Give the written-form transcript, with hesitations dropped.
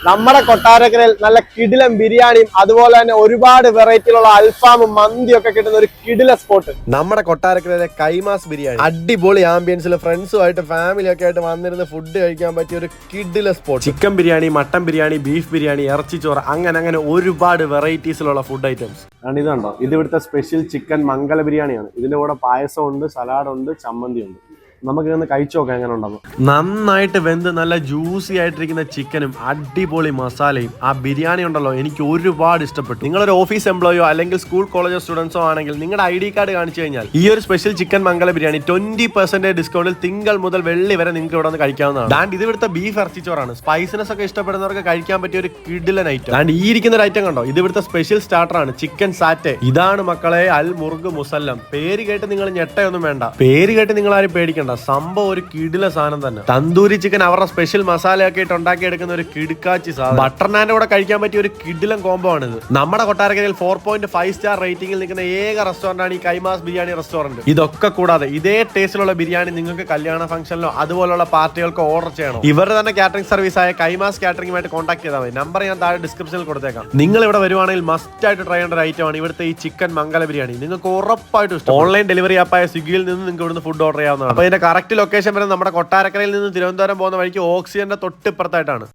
നമ്മുടെ കൊട്ടാരക്കരയിൽ നല്ല കിടിലം ബിരിയാണിയും അതുപോലെ തന്നെ ഒരുപാട് വെറൈറ്റിയിലുള്ള അൽഫാമും മന്തിയും ഒക്കെ കിട്ടുന്ന ഒരു കിടില സ്പോട്ട് നമ്മുടെ കൊട്ടാരക്കരയിലെ കൈമാസ് ബിരിയാണി. അടിപൊളി ആംബിയൻസിൽ ഫ്രണ്ട്സുമായിട്ട് ഫാമിലി ഒക്കെ ആയിട്ട് വന്നിരുന്ന് ഫുഡ് കഴിക്കാൻ പറ്റിയ ഒരു കിടില spot. Chicken biryani, mutton biryani, beef biryani, ഇറച്ചിച്ചോറ്, അങ്ങനെ ഒരുപാട് വെറൈറ്റീസിലുള്ള ഫുഡ് ഐറ്റംസ്. ഇതുണ്ടോ, ഇത് ഇവിടുത്തെ സ്പെഷ്യൽ ചിക്കൻ മംഗല ബിരിയാണിയാണ്. ഇതിന്റെ കൂടെ പായസം ഉണ്ട്, സലാഡ് ഉണ്ട്, ചമ്മന്തി ഉണ്ട്. നമുക്ക് ഇന്ന് കഴിച്ചു നോക്കാം എങ്ങനെ ഉണ്ടെന്ന്. നന്നായിട്ട് വെന്ത് നല്ല ജ്യൂസി ആയിട്ടിരിക്കുന്ന ചിക്കനും അടിപൊളി മസാലയും ആ ബിരിയാണി ഉണ്ടല്ലോ, എനിക്ക് ഒരുപാട് ഇഷ്ടപ്പെട്ടു. നിങ്ങളൊരു ഓഫീസ് എംപ്ലോയോ അല്ലെങ്കിൽ സ്കൂൾ കോളേജോ സ്റ്റുഡൻസോ ആണെങ്കിൽ നിങ്ങളുടെ ID കാർഡ് കാണിച്ചു കഴിഞ്ഞാൽ ഈ ഒരു സ്പെഷ്യൽ ചിക്കൻ മംഗല ബിരിയാണി 20% ഡിസ്കൗണ്ടിൽ തിങ്കൾ മുതൽ വെള്ളി വരെ നിങ്ങൾക്ക് ഇവിടെ നിന്ന് കഴിക്കാവുന്നതാണ്. ആൻഡ് ഇത് ഇവിടുത്തെ ബീഫ് ഇറച്ചിച്ചോറാണ്. സ്പൈസിനെസ് ഒക്കെ ഇഷ്ടപ്പെടുന്നവർക്ക് കഴിക്കാൻ പറ്റിയ ഒരു കിടിലൻ ഐറ്റം. ആൻഡ് ഈ ഇരിക്കുന്ന ഒരു ഐറ്റം കണ്ടോ, ഇത് ഇവിടുത്തെ സ്പെഷ്യൽ സ്റ്റാർട്ടർ ആണ്, ചിക്കൻ സാറ്റെ. ഇതാണ് മക്കളെ അൽ മുർഗ് മുസല്ലം. പേര് കേട്ട് നിങ്ങൾ ഞെട്ടയൊന്നും വേണ്ട, പേര് കേട്ട് നിങ്ങൾ ആരും പേടിക്കണ്ട, സംഭവം ഒരു കിടില സാധനം തന്നെ. തന്തൂരി ചിക്കൻ അവരുടെ സ്പെഷ്യൽ മസാലയൊക്കെ ഇട്ട് ഉണ്ടാക്കി എടുക്കുന്ന ഒരു കിടുക്കാച്ചി സാധനം. ബട്ടർ നാന്റെ കൂടെ കഴിക്കാൻ പറ്റിയ ഒരു കിടിലൻ കോംബോ ആണിത്. നമ്മുടെ കൊട്ടാരക്കരയിൽ 4.5 സ്റ്റാർ റേറ്റിംഗിൽ നിൽക്കുന്ന ഏക റെസ്റ്റോറന്റ് ആണ് ഈ കൈമാസ് ബിരിയാണി റെസ്റ്റോറന്റ്. ഇതൊക്കെ കൂടാതെ ഇതേ ടേസ്റ്റിലുള്ള ബിരിയാണി നിങ്ങൾക്ക് കല്യാണ ഫംഗ്ഷനിലോ അതുപോലുള്ള പാർട്ടികൾക്കോ ഓർഡർ ചെയ്യണം. ഇവരുടെ തന്നെ കാറ്ററിംഗ് സർവീസ് ആയ കൈമാസ് കാറ്ററിംഗുമായിട്ട് കോൺടാക്ട് ചെയ്താൽ മതി. നമ്പർ ഞാൻ താഴെ ഡിസ്ക്രിപ്ഷനിൽ കൊടുത്തേക്കാം. നിങ്ങൾ ഇവിടെ വരുവാണെങ്കിൽ മസ്റ്റ് ആയിട്ട് ട്രൈ ചെയ്യേണ്ട ഒരു ഐറ്റം ആണ് ഇവിടുത്തെ ഈ ചിക്കൻ മംഗല ബിരിയാണി. നിങ്ങൾക്ക് ഉറപ്പായിട്ടും ഇഷ്ടം. ഓൺലൈൻ ഡെലിവറി ആപ്പായ സ്വിഗ്ഗിയിൽ നിന്ന് നിങ്ങൾക്ക് ഇവിടുന്ന് ഫുഡ് ഓർഡർ ചെയ്യാവുന്നതാണ്. അപ്പോൾ ഇതിന്റെ കറക്റ്റ് ലൊക്കേഷൻ വരുന്നത് നമ്മുടെ കൊട്ടാരക്കരയിൽ നിന്ന് തിരുവനന്തപുരം പോകുന്ന വഴിക്ക് ഓക്സിജന്റെ തൊട്ടിപ്പുറത്തായിട്ടാണ്.